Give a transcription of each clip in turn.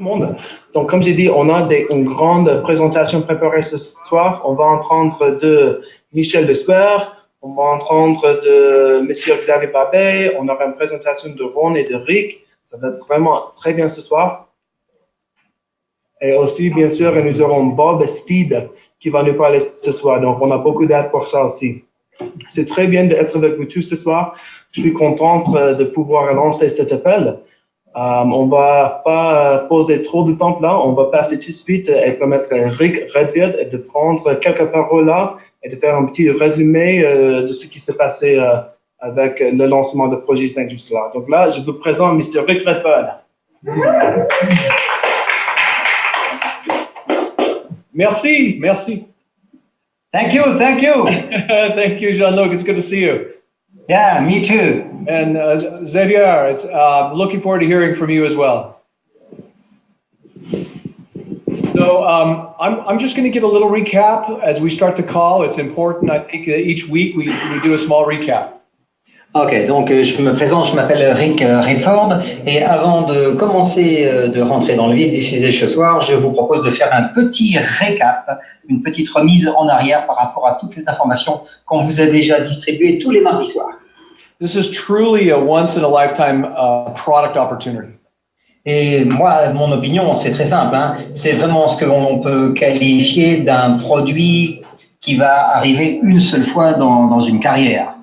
monde. Donc, comme j'ai dit, on a une grande présentation préparée ce soir. On va entendre de Michel Lesper, on va entendre de Monsieur Xavier Babet, on aura une présentation de Ron et de Rick. Ça va être vraiment très bien ce soir. Et aussi, bien sûr, nous aurons Bob Steed qui va nous parler ce soir. Donc, on a beaucoup d'hâte pour ça aussi. C'est très bien d'être avec vous tous ce soir. Je suis contente de pouvoir lancer cet appel. On va pas poser trop de temps là, on va passer tout de suite et permettre à Rick Redfield de prendre quelques paroles là et de faire un petit résumé de ce qui s'est passé avec le lancement de Projet 5 juste là. Donc là, je vous présente Mr. Rick Redfield. Merci. Thank you. Thank you, Jean-Luc. It's good to see you. Yeah, me too. And Xavier, it's looking forward to hearing from you as well. So I'm just going to give a little recap as we start the call. It's important, I think, that each week we do a small recap. Ok, donc je me présente, je m'appelle Rick Redford et avant de commencer de rentrer dans le vif du sujet ce soir, je vous propose de faire un petit récap, une petite remise en arrière par rapport à toutes les informations qu'on vous a déjà distribuées tous les mardis soirs. This is truly a once-in-a-lifetime product opportunity. Et moi, mon opinion, c'est très simple, hein, c'est vraiment ce que l'on peut qualifier d'un produit qui va arriver une seule fois dans une carrière.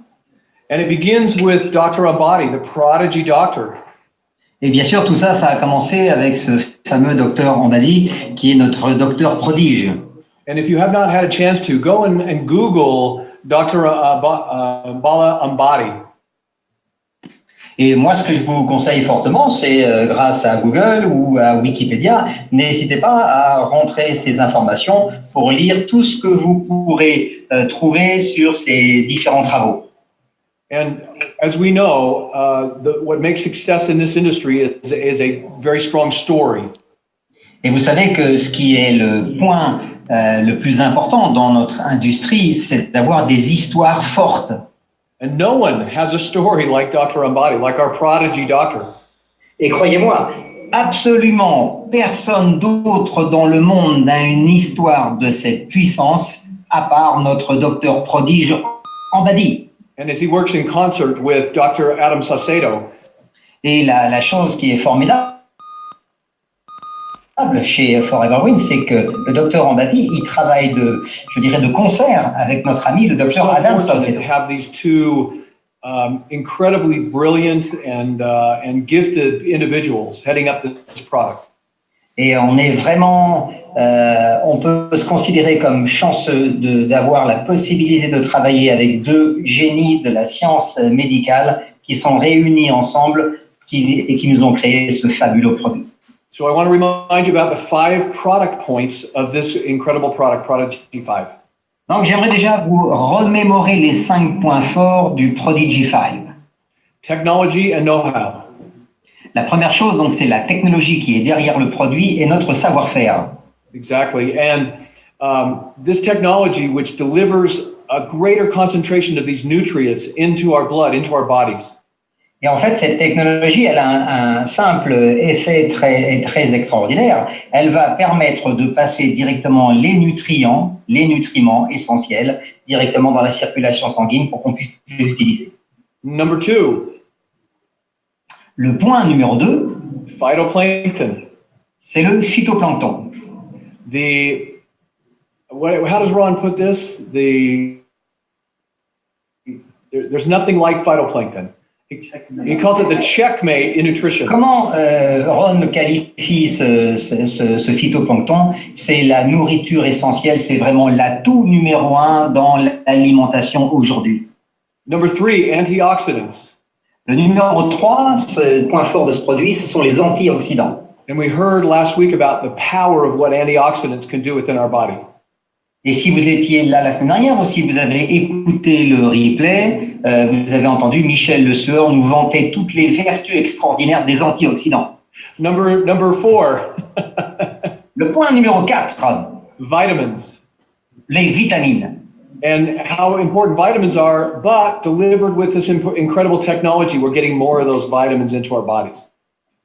And it begins with Dr. Ambati, the prodigy doctor. Et bien sûr, tout ça, ça a commencé avec ce fameux docteur Ambati, qui est notre docteur prodige. And if you have not had a chance to, go and Google Dr. Bala Ambati. Et moi, ce que je vous conseille fortement, c'est grâce à Google ou à Wikipédia, n'hésitez pas à rentrer ces informations pour lire tout ce que vous pourrez trouver sur ces différents travaux. And as we know, what makes success in this industry is a very strong story. Et vous savez que ce qui est le point le plus important dans notre industrie, c'est d'avoir des histoires fortes. And no one has a story like Dr. Ambati, like our prodigy doctor. Et croyez-moi, absolument personne d'autre dans le monde n'a une histoire de cette puissance à part notre docteur prodige Ambati. And as he works in concert with Dr. Adam Saucedo. Et la chose qui est formidable chez Forever Win, c'est que le docteur Ambati, il travaille de concert avec notre ami le docteur Adam Saucedo. Have these two incredibly brilliant and gifted individuals heading up this product. Et on est vraiment, on peut se considérer comme chanceux d'avoir la possibilité de travailler avec deux génies de la science médicale qui sont réunis ensemble et qui nous ont créé ce fabuleux produit. So I want to remind you about the 5 product points of this incredible product, Prodigy 5. Donc j'aimerais déjà vous remémorer les 5 points forts du Prodigy 5. Technology and know-how. La première chose, donc, c'est la technologie qui est derrière le produit et notre savoir-faire. Exactly. And this technology, which delivers a greater concentration of these nutrients into our blood, into our bodies. Et en fait, cette technologie, elle a un simple effet très extraordinaire. Elle va permettre de passer directement les nutriments essentiels directement dans la circulation sanguine pour qu'on puisse les utiliser. Number 2. Le point numéro 2, phytoplankton. C'est le phytoplancton. How does Ron put this? There's nothing like phytoplankton. He calls it the checkmate in nutrition. Comment Ron qualifie ce phytoplancton? C'est la nourriture essentielle, c'est vraiment l'atout numéro 1 dans l'alimentation aujourd'hui. Number 3, antioxidants. Le numéro 3, ce point fort de ce produit, ce sont les antioxydants. And we heard last week about the power of what antioxidants can do within our body. Et si vous étiez là la semaine dernière ou si vous avez écouté le replay, vous avez entendu Michel Le Sueur nous vanter toutes les vertus extraordinaires des antioxydants. Number 4. Le point numéro 4. Vitamins. Les vitamines. And how important vitamins are, but delivered with this incredible technology, we're getting more of those vitamins into our bodies.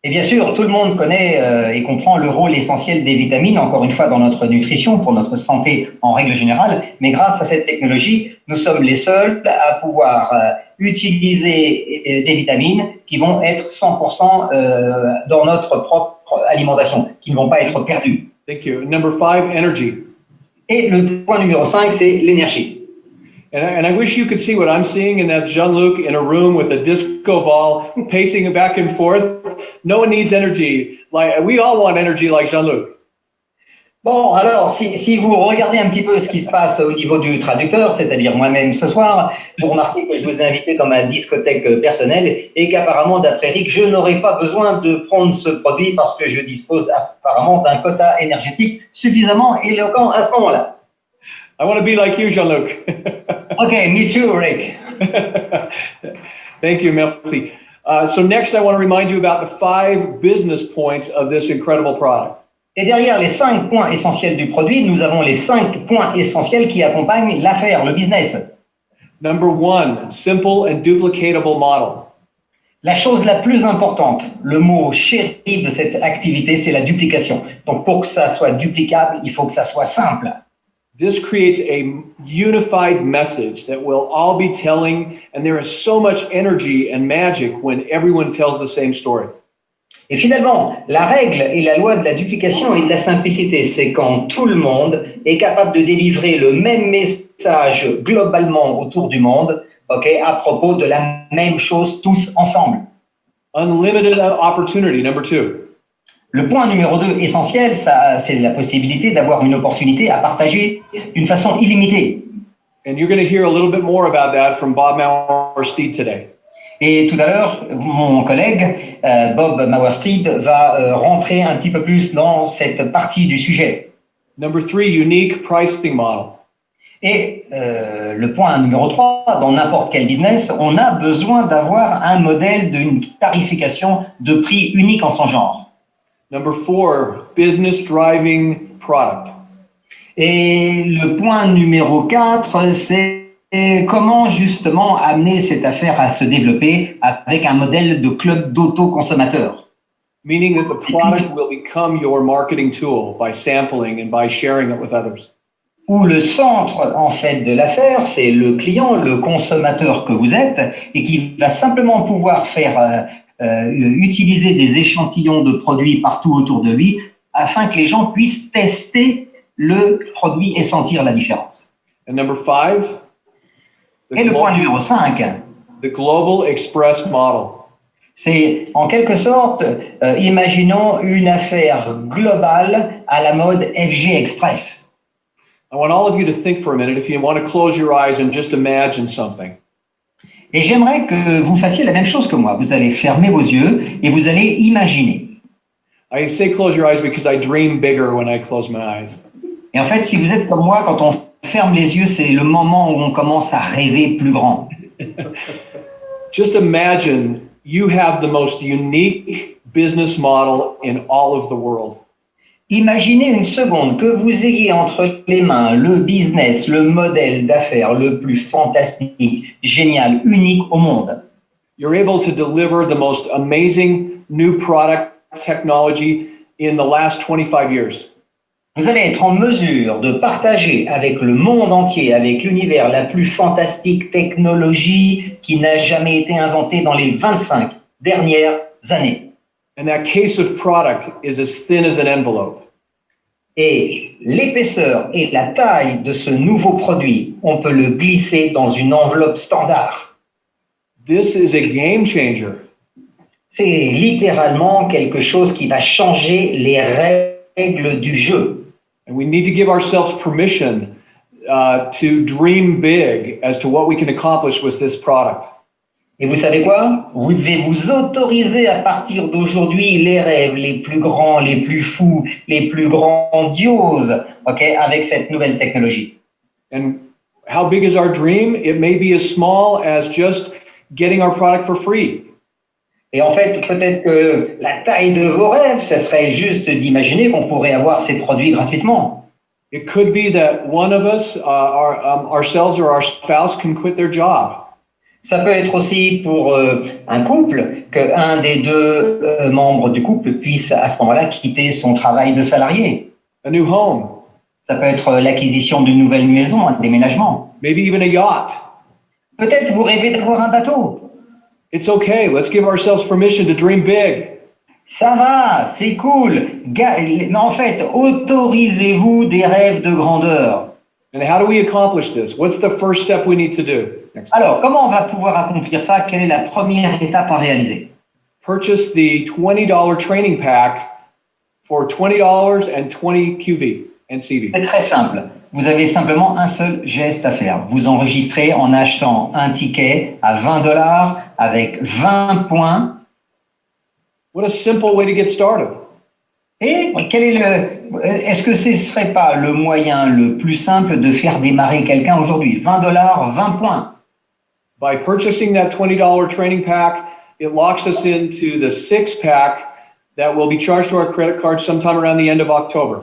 Et bien sûr, tout le monde connaît et comprend le rôle essentiel des vitamines, encore une fois, dans notre nutrition, pour notre santé en règle générale. Mais grâce à cette technologie, nous sommes les seuls à pouvoir utiliser des vitamines qui vont être 100% dans notre propre alimentation, qui ne vont pas être perdues. Thank you. Number 5, energy. Et le point numéro 5, c'est l'énergie. And I wish you could see what I'm seeing, and that's Jean-Luc in a room with a disco ball pacing back and forth. No one needs energy. Like we all want energy like Jean-Luc. Bon, alors, si vous regardez un petit peu ce qui se passe au niveau du traducteur, c'est-à-dire moi-même ce soir, vous remarquez que je vous ai invité dans ma discothèque personnelle et qu'apparemment, d'après Rick, je n'aurai pas besoin de prendre ce produit parce que je dispose apparemment d'un quota énergétique suffisamment éloquent à ce moment-là. I want to be like you, Jean-Luc. Okay, me too, Rick. Thank you, merci. So next, I want to remind you about the 5 business points of this incredible product. Et derrière les 5 points essentiels du produit, nous avons les 5 points essentiels qui accompagnent l'affaire, le business. Number 1, simple and duplicatable model. La chose la plus importante, le mot chéri de cette activité, c'est la duplication. Donc pour que ça soit duplicable, il faut que ça soit simple. This creates a unified message that we'll all be telling, and there is so much energy and magic when everyone tells the same story. Et finalement, la règle et la loi de la duplication et de la simplicité, c'est quand tout le monde est capable de délivrer le même message globalement autour du monde, à propos de la même chose tous ensemble. Unlimited opportunity, number 2. Le point numéro 2 essentiel, c'est la possibilité d'avoir une opportunité à partager d'une façon illimitée. And you're going to hear a little bit more about that from Bob Maurer-Steed today. Et tout à l'heure, mon collègue Bob Maurer-Steed va rentrer un petit peu plus dans cette partie du sujet. Number 3, unique pricing model. Et le point numéro 3, dans n'importe quel business, on a besoin d'avoir un modèle d'une tarification de prix unique en son genre. Number 4, business driving product. Et le point numéro 4, c'est comment justement amener cette affaire à se développer avec un modèle de club d'autoconsommateurs. Meaning that the product will become your marketing tool by sampling and by sharing it with others. Où le centre en fait de l'affaire, c'est le client, le consommateur que vous êtes, et qui va simplement pouvoir faire utiliser des échantillons de produits partout autour de lui afin que les gens puissent tester le produit et sentir la différence. And number 5, et le point numéro 5, the Global Express model. C'est en quelque sorte, imaginons une affaire globale à la mode FG Express. I want all of you to think for a minute, if you want to close your eyes and just imagine something. Et j'aimerais que vous fassiez la même chose que moi. Vous allez fermer vos yeux et vous allez imaginer. I say close your eyes because I dream bigger when I close my eyes. Et en fait, si vous êtes comme moi, quand on ferme les yeux, c'est le moment où on commence à rêver plus grand. Just imagine you have the most unique business model in all of the world. Imaginez une seconde que vous ayez entre les mains le business, le modèle d'affaires le plus fantastique, génial, unique au monde. You're able to deliver the most amazing new product technology in the last 25 years. Vous allez être en mesure de partager avec le monde entier, avec l'univers, la plus fantastique technologie qui n'a jamais été inventée dans les 25 dernières années. And that case of product is as thin as an envelope. Et l'épaisseur et la taille de ce nouveau produit, on peut le glisser dans une enveloppe standard. This is a game changer. C'est littéralement quelque chose qui va changer les règles du jeu. And we need to give ourselves permission to dream big as to what we can accomplish with this product. Et vous savez quoi? Vous devez vous autoriser à partir d'aujourd'hui les rêves les plus grands, les plus fous, les plus grandioses, avec cette nouvelle technologie. And how big is our dream? It may be as small as just getting our product for free. Et en fait, peut-être que la taille de vos rêves, ce serait juste d'imaginer qu'on pourrait avoir ces produits gratuitement. It could be that one of us, ourselves or our spouse, can quit their job. Ça peut être aussi pour un couple qu'un des deux membres du couple puisse à ce moment-là quitter son travail de salarié. a new home, Ça peut être l'acquisition d'une nouvelle maison, un déménagement. maybe even a yacht. Peut-être vous rêvez d'avoir un bateau. It's okay. Let's give ourselves permission to dream big. Ça va, c'est cool. Mais en fait, autorisez-vous des rêves de grandeur. And how do we accomplish this? What's the first step we need to do? Next. Alors, comment on va pouvoir accomplir ça? Quelle est la première étape à réaliser? Purchase the $20 training pack for $20 and 20 QV and CV. C'est très simple. Vous avez simplement un seul geste à faire. Vous enregistrez en achetant un ticket à $20 avec 20 points. What a simple way to get started. Et est-ce que ce ne serait pas le moyen le plus simple de faire démarrer quelqu'un aujourd'hui? $20, 20 points. By purchasing that $20 training pack, it locks us into the 6-pack that will be charged to our credit card sometime around the end of October.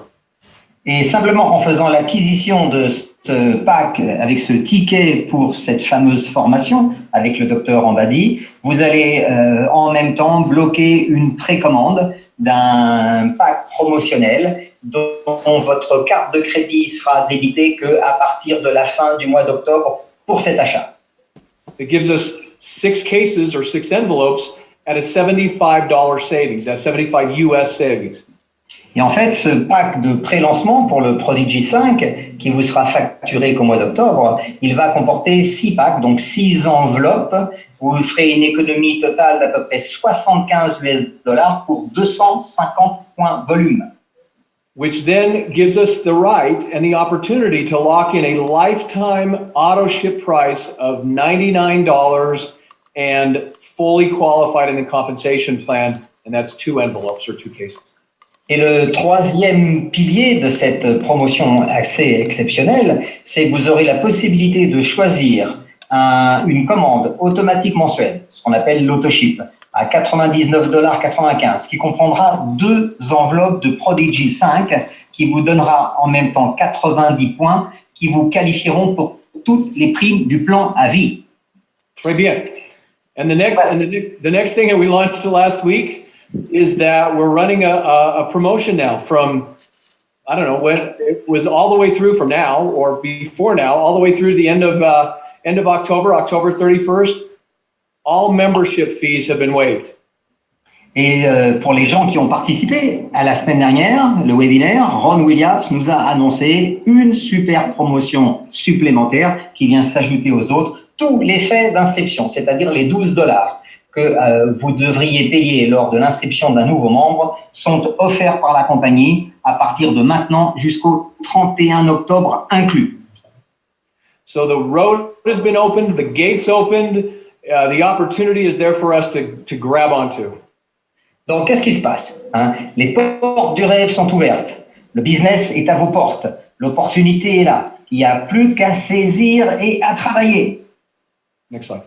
Et simplement en faisant l'acquisition de ce pack avec ce ticket pour cette fameuse formation avec le docteur Ambadi, vous allez en même temps bloquer une précommande d'un pack promotionnel dont votre carte de crédit sera débitée qu'à partir de la fin du mois d'octobre pour cet achat. It gives us 6 cases or 6 envelopes at a $75 savings, that's 75 US savings. Et en fait, ce pack de pré-lancement pour le Prodigy 5, qui vous sera facturé qu'au mois d'octobre, il va comporter 6 packs, donc 6 enveloppes. Vous ferez une économie totale d'à peu près 75 US$ pour 250 points volume. Which then gives us the right and the opportunity to lock in a lifetime auto ship price of $99 and fully qualified in the compensation plan, and that's 2 envelopes or 2 cases. Et le troisième pilier de cette promotion assez exceptionnelle, c'est que vous aurez la possibilité de choisir une commande automatique mensuelle, ce qu'on appelle l'autoship, à $99,95, qui comprendra 2 enveloppes de Prodigy 5 qui vous donnera en même temps 90 points qui vous qualifieront pour toutes les primes du plan à vie. Très bien. And the next thing that we launched last week is that we're running a promotion now from, I don't know, when it was all the way through from now or before now, all the way through the end of October, October 31st. All membership fees have been waived. Et pour les gens qui ont participé à la semaine dernière, le webinaire, Ron Williams nous a annoncé une super promotion supplémentaire qui vient s'ajouter aux autres. Tous les frais d'inscription, c'est-à-dire les $12 que vous devriez payer lors de l'inscription d'un nouveau membre, sont offerts par la compagnie à partir de maintenant jusqu'au 31 octobre inclus. So the road has been opened, the gates opened, the opportunity is there for us to grab onto. Donc, qu'est-ce qui se passe, hein? Les portes du rêve sont ouvertes. Le business est à vos portes. L'opportunité est là. Il n'y a plus qu'à saisir et à travailler. Next slide.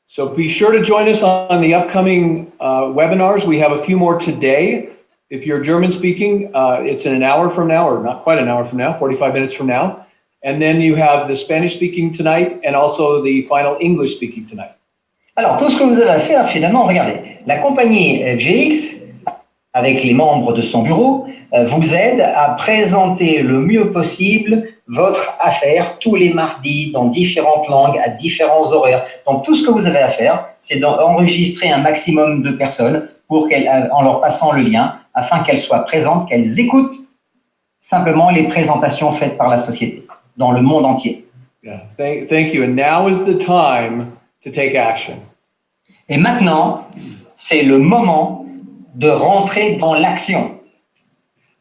So be sure to join us on the upcoming webinars. We have a few more today. If you're German speaking, it's in an hour from now, or not quite an hour from now, 45 minutes from now. And then you have the Spanish speaking tonight and also the final English speaking tonight. Alors, tout ce que vous avez à faire, finalement, regardez, la compagnie FGX, avec les membres de son bureau, vous aide à présenter le mieux possible votre affaire tous les mardis dans différentes langues, à différents horaires. Donc, tout ce que vous avez à faire, c'est d'enregistrer un maximum de personnes en leur passant le lien, afin qu'elles soient présentes, qu'elles écoutent simplement les présentations faites par la société dans le monde entier. Yeah, thank you. And now is the time to take action. Et maintenant, c'est le moment de rentrer dans l'action.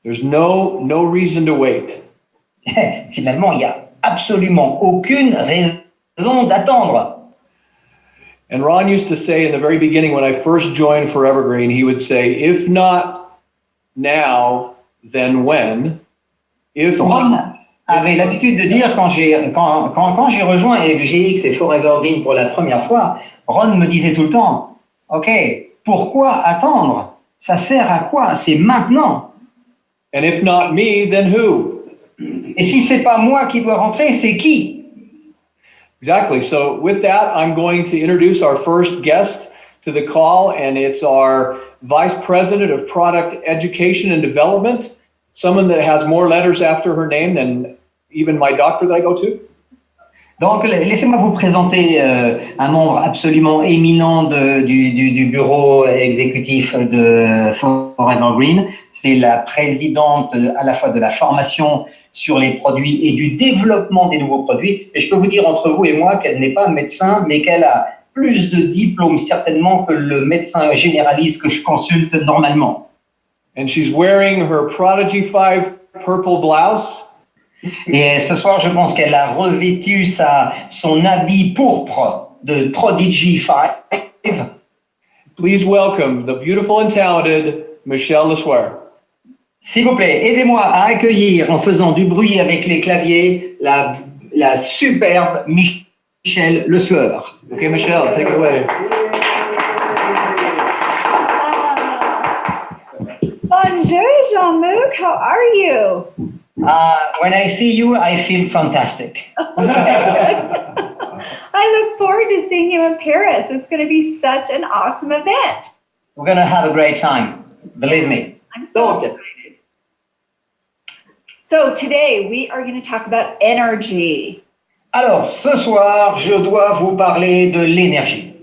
There's no reason to wait. Finalement, il n'y a absolument aucune raison d'attendre. And Ron used to say in the very beginning when I first joined for Evergreen, he would say, if not now, then when? If Ron not, avait l'habitude de dire quand j'ai rejoint FGX et Forever Green pour la première fois, Ron me disait tout le temps, OK, pourquoi attendre? Ça sert à quoi? C'est maintenant. And if not me, then who? Et si c'est pas moi qui dois rentrer, c'est qui? Exactly. So with that, I'm going to introduce our first guest to the call, and it's our Vice President of Product Education and Development, someone that has more letters after her name than even my doctor that I go to. Donc, laissez-moi vous présenter un membre absolument éminent du bureau exécutif de Forever Green. C'est la présidente à la fois de la formation sur les produits et du développement des nouveaux produits. Et je peux vous dire entre vous et moi qu'elle n'est pas médecin, mais qu'elle a plus de diplômes certainement que le médecin généraliste que je consulte normalement. And she's wearing her Prodigy 5 purple blouse. Et ce soir, je pense qu'elle a revêtu son habit pourpre de Prodigy 5. Please welcome the beautiful and talented Michelle Lesueur. S'il vous plaît, aidez-moi à accueillir, en faisant du bruit avec les claviers, la superbe Michelle Lesueur. Okay, Michelle, take it away. Bonjour, Jean-Luc. How are you? When I see you, I feel fantastic. I look forward to seeing you in Paris. It's going to be such an awesome event. We're going to have a great time, believe me. I'm so excited. So today we are going to talk about energy. Alors, ce soir, je dois vous parler de l'énergie.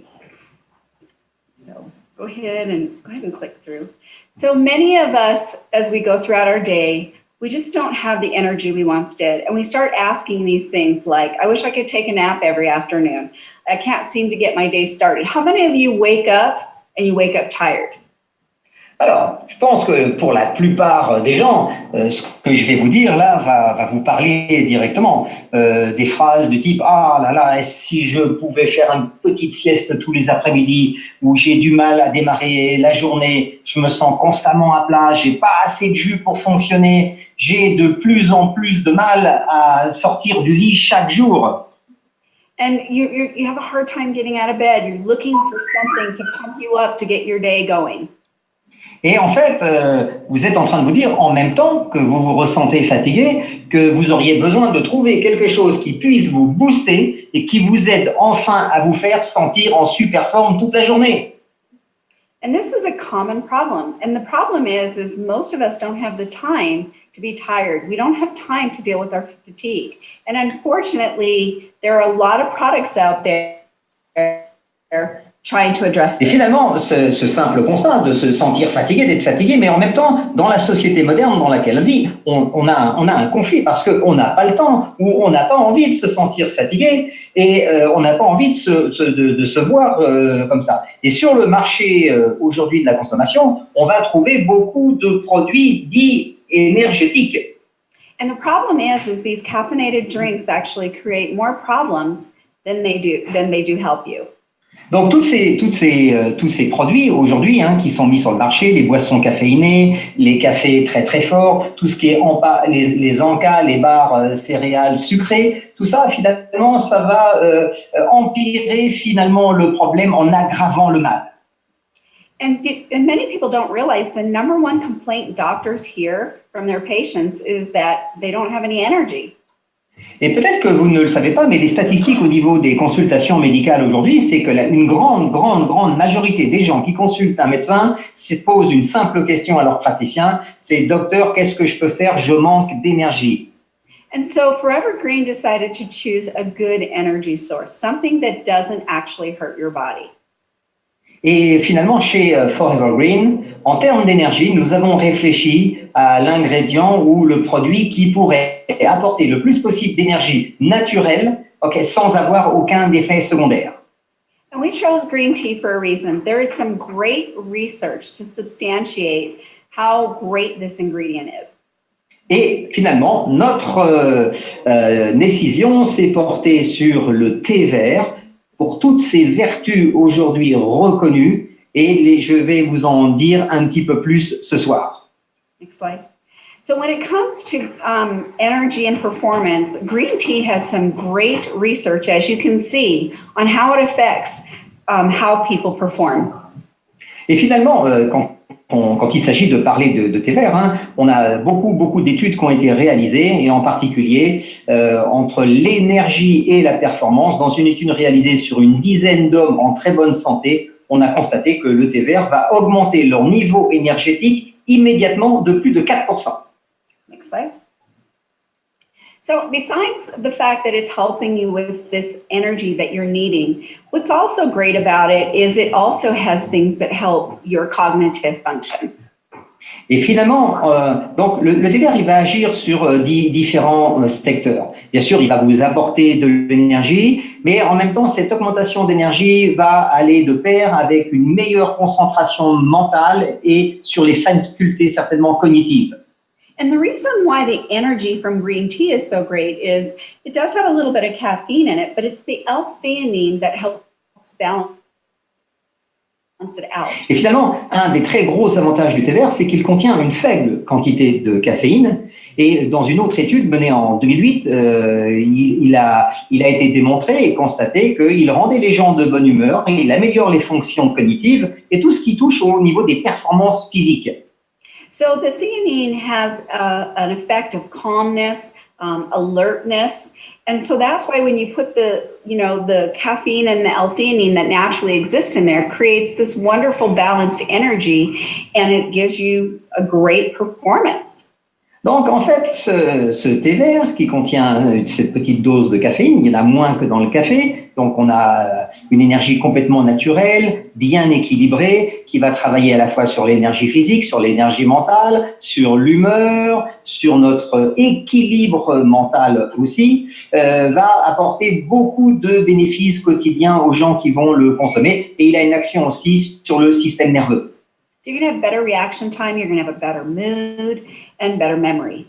So go ahead and click through. So many of us, as we go throughout our day, we just don't have the energy we once did. And we start asking these things like, I wish I could take a nap every afternoon. I can't seem to get my day started. How many of you wake up and you wake up tired? Alors, je pense que pour la plupart des gens, ce que je vais vous dire là va vous parler directement. Des phrases du type « Ah là là, si je pouvais faire une petite sieste tous les après-midi où j'ai du mal à démarrer la journée, je me sens constamment à plat, j'ai pas assez de jus pour fonctionner, j'ai de plus en plus de mal à sortir du lit chaque jour. » And you have a hard time getting out of bed. You're looking for something to pump you up to get your day going. Et en fait, vous êtes en train de vous dire, en même temps que vous vous ressentez fatigué, que vous auriez besoin de trouver quelque chose qui puisse vous booster et qui vous aide enfin à vous faire sentir en super forme toute la journée. And this is a common problem. And the problem is most of us don't have the time to be tired. We don't have time to deal with our fatigue. And unfortunately, there are a lot of products out there trying to address this. Et finalement, ce simple constat de se sentir fatigué, d'être fatigué, mais en même temps, dans la société moderne dans laquelle on vit, on a un conflit parce qu'on n'a pas le temps ou on n'a pas envie de se sentir fatigué et on n'a pas envie de se voir comme ça. Et sur le marché aujourd'hui de la consommation, on va trouver beaucoup de produits dits énergétiques. And the problem is these caffeinated drinks actually create more problems than they do help you. Donc tous ces produits aujourd'hui qui sont mis sur le marché, les boissons caféinées, les cafés très très forts, tout ce qui est les encas, les barres céréales sucrées, tout ça finalement ça va empirer finalement le problème en aggravant le mal. And many people don't realize the number one complaint doctors hear from their patients is that they don't have any energy. Et peut-être que vous ne le savez pas, mais les statistiques au niveau des consultations médicales aujourd'hui, c'est que une grande majorité des gens qui consultent un médecin se posent une simple question à leur praticien, c'est « Docteur, qu'est-ce que je peux faire? Je manque d'énergie. » And so Forever Green decided to choose a good energy source, something that doesn't actually hurt your body. Et finalement, chez Forever Green, en termes d'énergie, nous avons réfléchi à l'ingrédient ou le produit qui pourrait apporter le plus possible d'énergie naturelle, sans avoir aucun effet secondaire. And we chose green tea for a reason. There is some great research to substantiate how great this ingredient is. Et finalement, notre décision s'est portée sur le thé vert pour toutes ses vertus aujourd'hui reconnues, et je vais vous en dire un petit peu plus ce soir. Next slide. So when it comes to energy and performance, green tea has some great research, as you can see, on how it affects how people perform. Et finalement, quand quand il s'agit de parler de thé vert, hein, on a beaucoup d'études qui ont été réalisées, et en particulier entre l'énergie et la performance. Dans une étude réalisée sur une dizaine d'hommes en très bonne santé, on a constaté que le thé vert va augmenter leur niveau énergétique immédiatement de plus de 4%. Next slide. So besides the fact that it's helping you with this energy that you're needing, what's also great about it is it also has things that help your cognitive function. Et finalement, donc le thé vert, il va agir sur différents secteurs. Bien sûr, il va vous apporter de l'énergie, mais en même temps, cette augmentation d'énergie va aller de pair avec une meilleure concentration mentale et sur les facultés certainement cognitives. And the reason why the energy from green tea is so great is it does have a little bit of caffeine in it, but it's the L-theanine that helps balance it out. Et finalement, un des très gros avantages du thé vert, c'est qu'il contient une faible quantité de caféine. Et dans une autre étude menée en 2008, il a été démontré et constaté qu'il rendait les gens de bonne humeur, et il améliore les fonctions cognitives et tout ce qui touche au niveau des performances physiques. So the theanine has an effect of calmness, alertness, and so that's why when you put the caffeine and the L-theanine that naturally exists in there, creates this wonderful balanced energy, and it gives you a great performance. Donc, en fait, ce thé vert qui contient cette petite dose de caféine, il y en a moins que dans le café, donc on a une énergie complètement naturelle, bien équilibrée, qui va travailler à la fois sur l'énergie physique, sur l'énergie mentale, sur l'humeur, sur notre équilibre mental aussi, va apporter beaucoup de bénéfices quotidiens aux gens qui vont le consommer, et il a une action aussi sur le système nerveux. So you're going to have better reaction time, you're going to have a better mood, and better memory.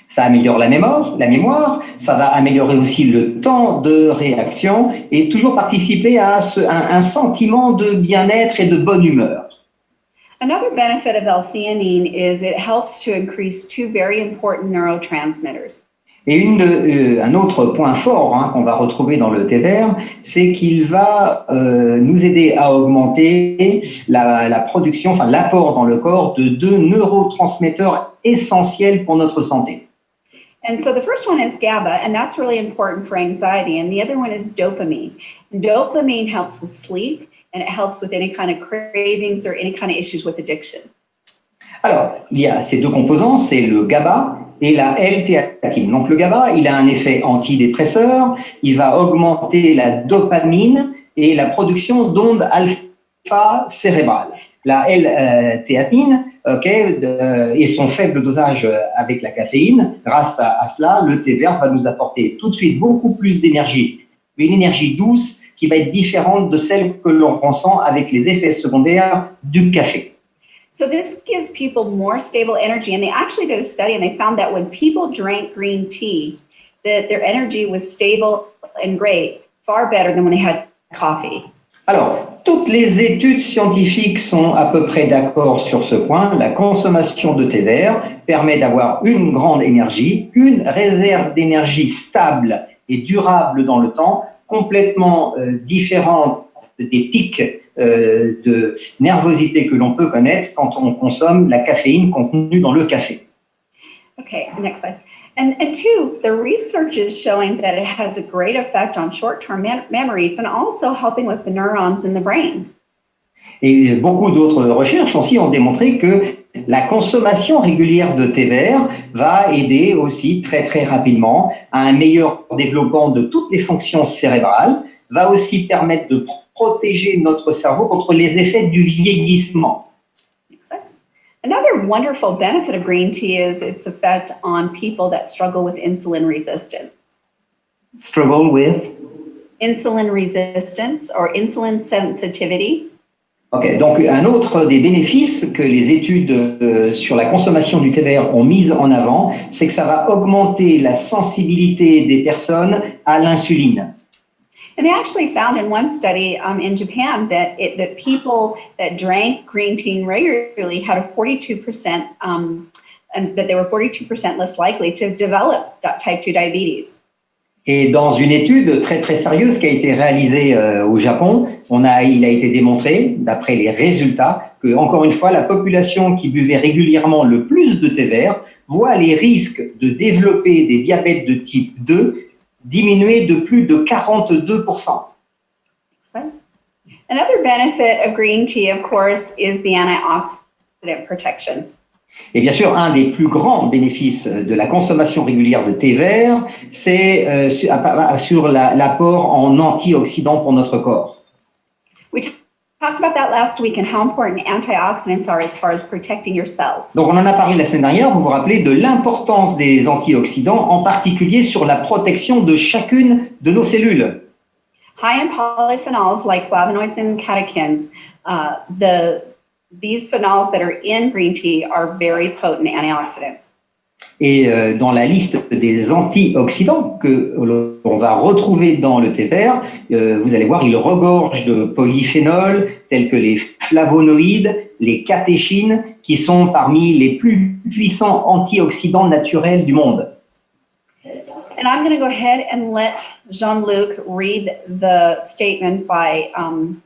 Ça améliore la mémoire, ça va améliorer aussi le temps de réaction et toujours participer à un sentiment de bien-être et de bonne humeur. Another benefit of L-theanine is it helps to increase two very important neurotransmitters. Et un autre point fort qu'on va retrouver dans le thé vert, c'est qu'il va nous aider à augmenter la production, enfin l'apport dans le corps de deux neurotransmetteurs essentiels pour notre santé. And so the first one is GABA, and that's really important for anxiety, and the other one is dopamine. And dopamine helps with sleep, and it helps with any kind of cravings or any kind of issues with addiction. Alors, il y a ces deux composants, c'est le GABA et la L-théanine. Donc le GABA, il a un effet antidépresseur, il va augmenter la dopamine et la production d'ondes alpha cérébrales. La L-théanine, et son faible dosage avec la caféine, grâce à cela, le thé vert va nous apporter tout de suite beaucoup plus d'énergie, une énergie douce qui va être différente de celle que l'on ressent avec les effets secondaires du café. So this gives people more stable energy, and they actually did a study and they found that when people drank green tea, that their energy was stable and great, far better than when they had coffee. Alors, toutes les études scientifiques sont à peu près d'accord sur ce point. La consommation de thé vert permet d'avoir une grande énergie, une réserve d'énergie stable et durable dans le temps, complètement différente des pics de nervosité que l'on peut connaître quand on consomme la caféine contenue dans le café. Okay, next slide. And two, the research is showing that it has a great effect on short-term memories and also helping with the neurons in the brain. Et beaucoup d'autres recherches aussi ont démontré que la consommation régulière de thé vert va aider aussi très très rapidement à un meilleur développement de toutes les fonctions cérébrales, va aussi permettre de protéger notre cerveau contre les effets du vieillissement. Another wonderful benefit of green tea is its effect on people that struggle with insulin resistance. Struggle with? Insulin resistance or insulin sensitivity. Ok, donc un autre des bénéfices que les études sur la consommation du thé vert ont mis en avant, c'est que ça va augmenter la sensibilité des personnes à l'insuline. And they actually found in one study in Japan that people that drank green tea regularly had a 42%, and that they were 42% less likely to develop type 2 diabetes. Et dans une étude très très sérieuse qui a été réalisée au Japon, il a été démontré, d'après les résultats, que, encore une fois, la population qui buvait régulièrement le plus de thé vert voit les risques de développer des diabètes de type 2 diminuer de plus de 42%. Another benefit of green tea, of course, is the antioxidant protection. Et bien sûr, un des plus grands bénéfices de la consommation régulière de thé vert, c'est sur l'apport en antioxydants pour notre corps. We talked about that last week and how important antioxidants are as far as protecting your cells. Donc on en a parlé la semaine dernière, vous vous rappelez de l'importance des antioxydants, en particulier sur la protection de chacune de nos cellules. High in polyphenols like flavonoids and catechins, these phenols that are in green tea are very potent antioxidants. Et dans la liste des antioxydants que l'on va retrouver dans le thé vert, vous allez voir, il regorge de polyphénols tels que les flavonoïdes, les catéchines, qui sont parmi les plus puissants antioxydants naturels du monde. And I'm going to go ahead and let Jean-Luc read the statement by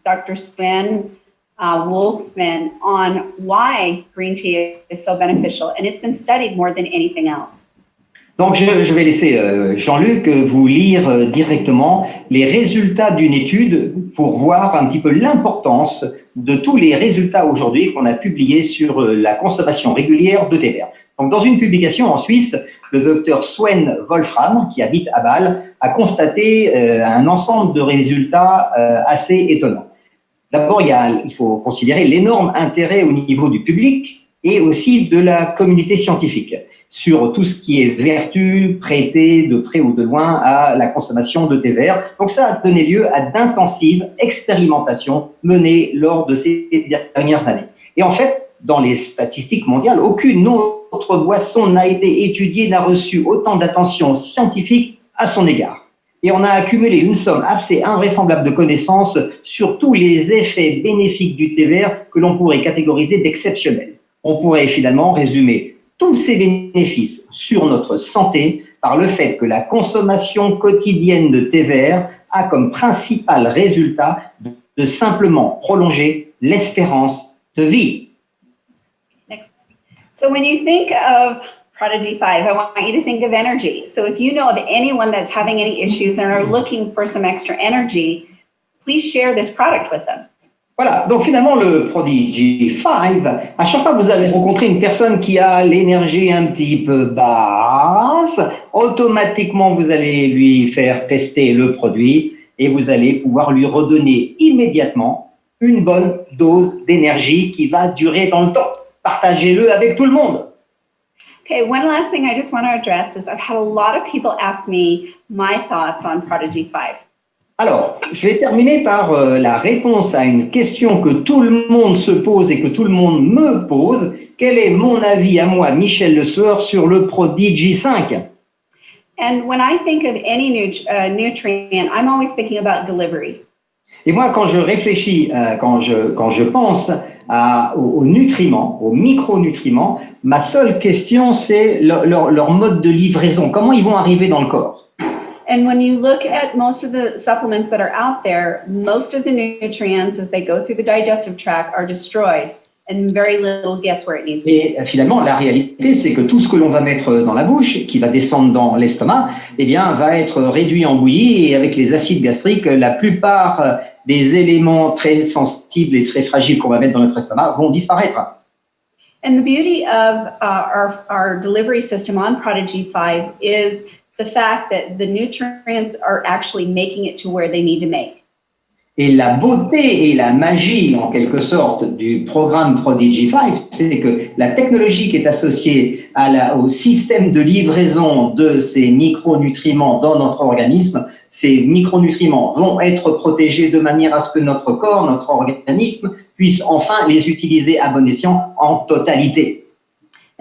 Dr. Sven Wolfman on why green tea is so beneficial, and it's been studied more than anything else. Donc je vais laisser Jean-Luc vous lire directement les résultats d'une étude pour voir un petit peu l'importance de tous les résultats aujourd'hui qu'on a publiés sur la consommation régulière de thé vert. Donc dans une publication en Suisse, le docteur Sven Wolfram, qui habite à Bâle, a constaté un ensemble de résultats assez étonnants. D'abord, il faut considérer l'énorme intérêt au niveau du public et aussi de la communauté scientifique sur tout ce qui est vertu prêtée de près ou de loin à la consommation de thé vert. Donc ça a donné lieu à d'intensives expérimentations menées lors de ces dernières années. Et en fait, dans les statistiques mondiales, aucune autre boisson n'a été étudiée, n'a reçu autant d'attention scientifique à son égard. Et on a accumulé une somme assez invraisemblable de connaissances sur tous les effets bénéfiques du thé vert que l'on pourrait catégoriser d'exceptionnels. On pourrait finalement résumer tous ces bénéfices sur notre santé par le fait que la consommation quotidienne de thé vert a comme principal résultat de simplement prolonger l'espérance de vie. Next. So when you think of Prodigy 5, I want you to think of energy. So if you know of anyone that's having any issues and are looking for some extra energy, please share this product with them. Voilà, donc finalement le Prodigy 5, à chaque fois que vous allez rencontrer une personne qui a l'énergie un petit peu basse, automatiquement vous allez lui faire tester le produit et vous allez pouvoir lui redonner immédiatement une bonne dose d'énergie qui va durer dans le temps. Partagez-le avec tout le monde. Okay, one last thing I just want to address is I've had a lot of people ask me my thoughts on Prodigy 5. Alors, je vais terminer par la réponse à une question que tout le monde se pose et que tout le monde me pose. Quel est mon avis à moi, Michel Le Sueur, sur le Prodigy 5? And when I think of any nutrient, I'm always thinking about delivery. Et moi, quand je réfléchis, quand je pense aux nutriments, aux micronutriments, ma seule question, c'est leur mode de livraison. Comment ils vont arriver dans le corps? And when you look at most of the supplements that are out there, most of the nutrients, as they go through the digestive tract, are destroyed, and very little gets where it needs to be. Et finalement, la réalité, c'est que tout ce que l'on va mettre dans la bouche, qui va descendre dans l'estomac, eh bien, va être réduit en bouillie, et avec les acides gastriques, la plupart des éléments très sensibles et très fragiles qu'on va mettre dans notre estomac vont disparaître. And the beauty of our delivery system on Prodigy 5 is the fact that the nutrients are actually making it to where they need to make. Et la beauté et la magie, en quelque sorte, du programme Prodigy 5, c'est que la technologie qui est associée au système de livraison de ces micronutriments dans notre organisme, ces micronutriments vont être protégés de manière à ce que notre corps, notre organisme, puisse enfin les utiliser à bon escient en totalité.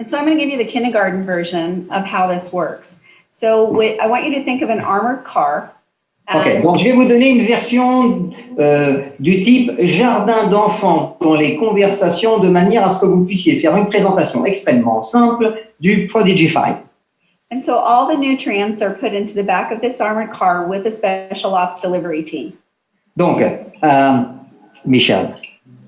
And so I'm going to give you the kindergarten version of how this works. So I want you to think of an armored car. Ok, donc je vais vous donner une version du type jardin d'enfants dans les conversations de manière à ce que vous puissiez faire une présentation extrêmement simple du Prodigy 5. And so all the nutrients are put into the back of this armored car with a special ops delivery team. Donc, Michel,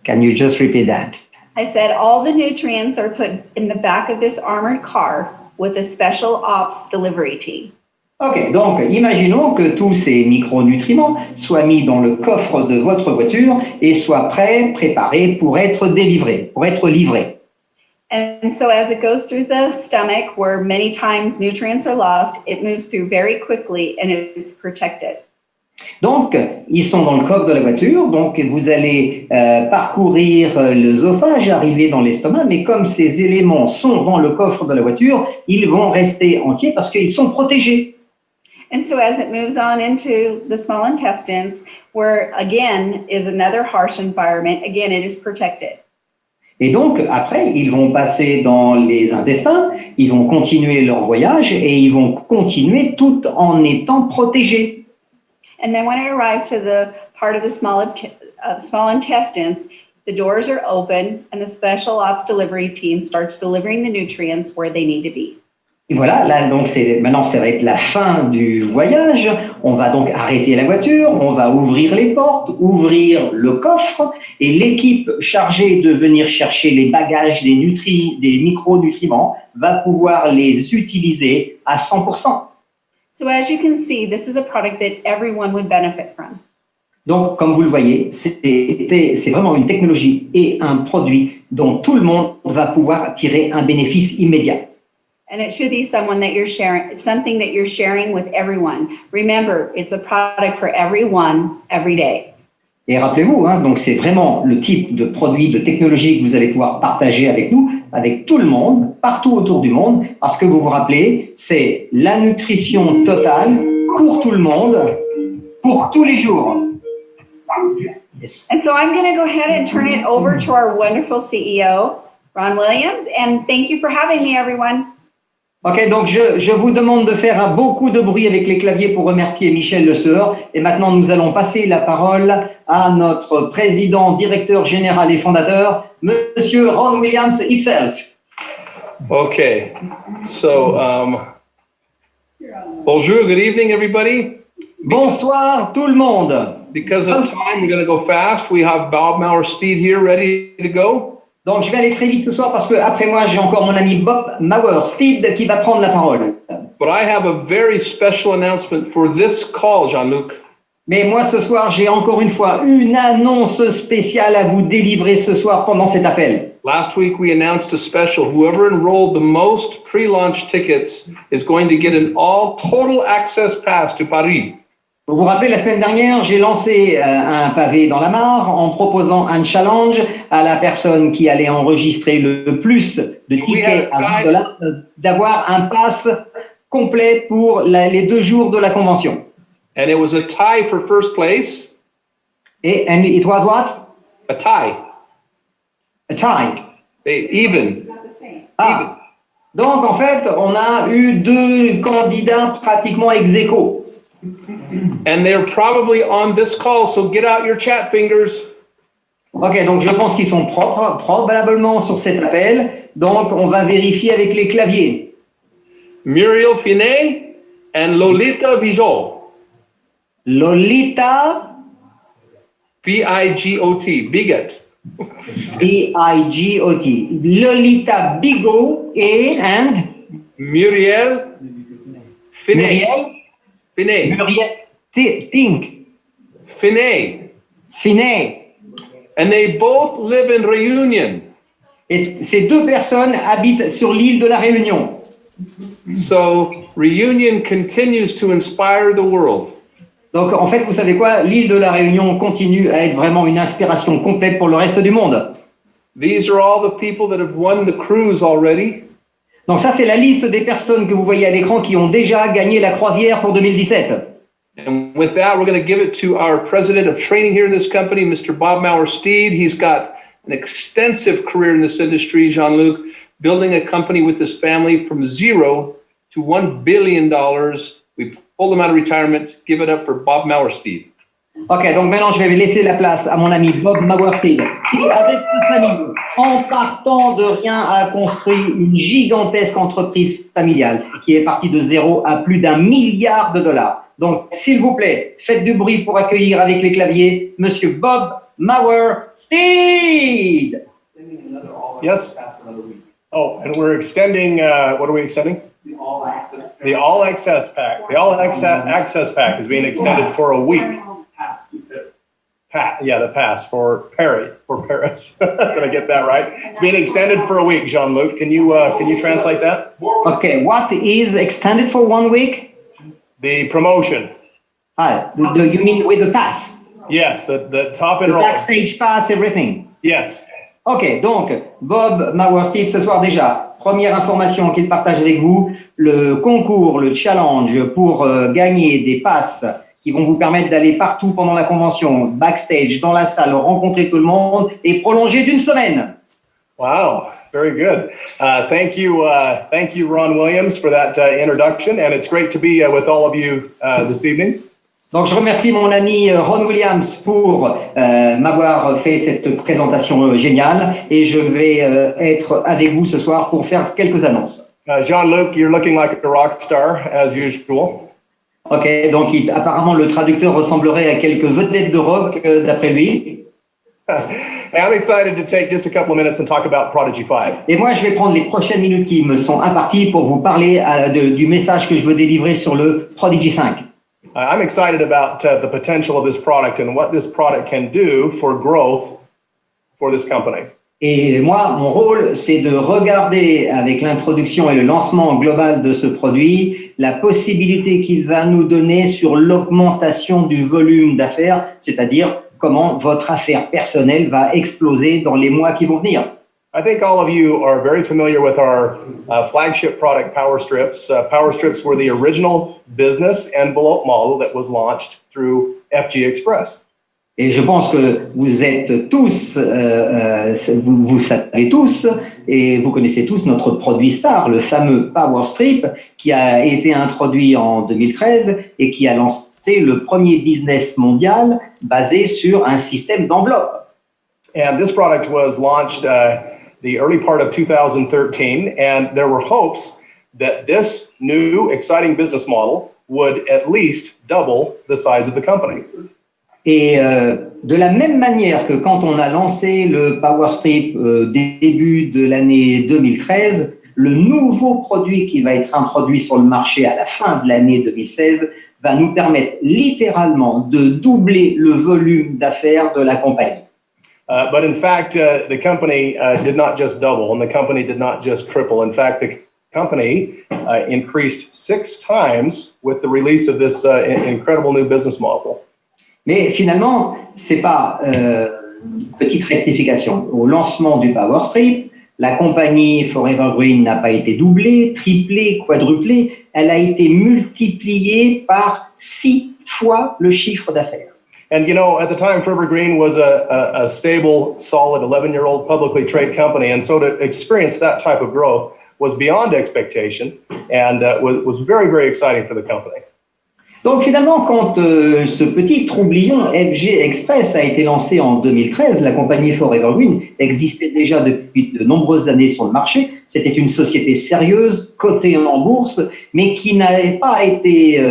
can you just repeat that? I said all the nutrients are put in the back of this armored car with a special ops delivery team. Ok, donc imaginons que tous ces micronutriments soient mis dans le coffre de votre voiture et soient prêts, préparés pour être délivrés, pour être livrés. And so as it goes through the stomach, where many times nutrients are lost, it moves through very quickly and it is protected. Donc, ils sont dans le coffre de la voiture, donc vous allez parcourir l'œsophage, arriver dans l'estomac, mais comme ces éléments sont dans le coffre de la voiture, ils vont rester entiers parce qu'ils sont protégés. And so as it moves on into the small intestines, where again is another harsh environment, again it is protected. Et donc, après, ils vont passer dans les intestins, ils vont continuer leur voyage et ils vont continuer tout en étant protégés. And then when it arrives to the part of the small intestines, the doors are open and the special ops delivery team starts delivering the nutrients where they need to be. Et voilà, là, donc maintenant, ça va être la fin du voyage. On va donc arrêter la voiture, on va ouvrir les portes, ouvrir le coffre, et l'équipe chargée de venir chercher les bagages, des micronutriments, va pouvoir les utiliser à 100%. So as you can see, this is a product that everyone would benefit from. Donc, comme vous le voyez, c'est vraiment une technologie et un produit dont tout le monde va pouvoir tirer un bénéfice immédiat. And it should be something that you're sharing with everyone. Remember, it's a product for everyone, every day. Et rappelez-vous, donc c'est vraiment le type de produit, de technologie que vous allez pouvoir partager avec nous, avec tout le monde, partout autour du monde, parce que vous vous rappelez, c'est la nutrition totale pour tout le monde, pour tous les jours. Yes. And so I'm going to go ahead and turn it over to our wonderful CEO, Ron Williams, and thank you for having me, everyone. Ok, donc je vous demande de faire beaucoup de bruit avec les claviers pour remercier Michel Le Sueur. Et maintenant, nous allons passer la parole à notre président, directeur général et fondateur, Monsieur Ron Williams himself. Okay, so bonjour, good evening, everybody. Bonsoir tout le monde. Because of time, we're going to go fast. We have Bob Maurer-Steed here ready to go. Donc, je vais aller très vite ce soir parce que après moi, j'ai encore mon ami Bob Maurer-Steed qui va prendre la parole. But I have a very special announcement for this call, Jean-Luc. Mais moi, ce soir, j'ai encore une fois une annonce spéciale à vous délivrer ce soir pendant cet appel. Last week, we announced a special. Whoever enrolled the most pre-launch tickets is going to get an all-total access pass to Paris. Vous vous rappelez, la semaine dernière, j'ai lancé un pavé dans la mare en proposant un challenge à la personne qui allait enregistrer le plus de tickets à $20 d'avoir un pass complet pour les 2 jours de la convention. And it was a tie for first place. And it was what? A tie. A tie. Even. Ah. Donc, en fait, on a eu 2 candidats pratiquement ex aequo. And they're probably on this call, so get out your chat fingers. Ok, donc je pense qu'ils sont probablement sur cet appel. Donc, on va vérifier avec les claviers. Muriel Finet and Lolita Bijot. Lolita. B-I-G-O-T. Bigot. B-I-G-O-T. Lolita Bigot and Muriel Finet. Muriel. Finet. Muriel Tink. Finet. Finet. And they both live in Reunion. Et ces 2 personnes habitent sur l'île de la Réunion. So Reunion continues to inspire the world. Donc, en fait, vous savez quoi? L'île de la Réunion continue à être vraiment une inspiration complète pour le reste du monde. These are all the people that have won the cruise already. Donc ça, c'est la liste des personnes que vous voyez à l'écran qui ont déjà gagné la croisière pour 2017. And with that, we're going to give it to our president of training here in this company, Mr. Bob Maurer-Steed. He's got an extensive career in this industry, Jean-Luc, building a company with his family from 0 to $1 billion. We pulled him out of retirement. Give it up for Bob Maurer-Steed. Ok, donc maintenant je vais laisser la place à mon ami Bob Maurer-Steed, qui, avec sa famille, en partant de rien, a construit une gigantesque entreprise familiale qui est partie de 0 à plus d'1 milliard de dollars. Donc, s'il vous plaît, faites du bruit pour accueillir avec les claviers Monsieur Bob Maurer-Steed. Yes? Oh, and we're extending, what are we extending? The All Access Pack. The All Access Pack is being extended for a week. The pass for Paris. Did I get that right? It's being extended for a week, Jean-Luc. Can you translate that? Okay, what is extended for 1 week? The promotion. You mean with the pass? Yes, the top and The roll. backstage pass, everything. Yes. Ok, donc Bob Mauer-Steve ce soir déjà, première information qu'il partage avec vous, le concours, le challenge pour gagner des passes qui vont vous permettre d'aller partout pendant la convention, backstage, dans la salle, rencontrer tout le monde et prolonger d'1 semaine. Wow, very good. Thank you, Ron Williams, for that introduction, and it's great to be with all of you this evening. Donc je remercie mon ami Ron Williams pour m'avoir fait cette présentation géniale et je vais être avec vous ce soir pour faire quelques annonces. Jean-Luc, you're looking like a rock star, as usual. Ok, donc apparemment le traducteur ressemblerait à quelques vedettes de rock d'après lui. I'm excited to take just a couple of minutes and talk about Prodigy 5. Et moi je vais prendre les prochaines minutes qui me sont imparties pour vous parler du message que je veux délivrer sur le Prodigy 5. I'm excited about the potential of this product and what this product can do for growth for this company. Et moi, mon rôle, c'est de regarder avec l'introduction et le lancement global de ce produit la possibilité qu'il va nous donner sur l'augmentation du volume d'affaires, c'est-à-dire comment votre affaire personnelle va exploser dans les mois qui vont venir. I think all of you are very familiar with our flagship product, Power Strips. Power Strips were the original business envelope model that was launched through FG Express. Et je pense que vous êtes tous, vous savez tous, et vous connaissez tous notre produit star, le fameux Power Strip, qui a été introduit en 2013 et qui a lancé le premier business mondial basé sur un système d'enveloppe. And this product was launched the early part of 2013, and there were hopes that this new exciting business model would at least double the size of the company. Et de la même manière que quand on a lancé le Power Strip début de l'année 2013, le nouveau produit qui va être introduit sur le marché à la fin de l'année 2016 va nous permettre littéralement de doubler le volume d'affaires de la compagnie. But in fact, the company did not just double, and the company did not just triple. In fact, the company increased 6 times with the release of this incredible new business model. Mais finalement, c'est pas petite rectification. Au lancement du Power Strip, la compagnie Forever Green n'a pas été doublée, triplée, quadruplée. Elle a été multipliée par 6 fois le chiffre d'affaires. And you know, at the time, Forever Green was a stable, solid 11-year-old publicly traded company, and so to experience that type of growth was beyond expectation and was very, very exciting for the company. Donc finalement, quand ce petit troublion FG Express a été lancé en 2013, la compagnie Forever Green existait déjà depuis de nombreuses années sur le marché. C'était une société sérieuse, cotée en bourse, mais qui n'avait pas été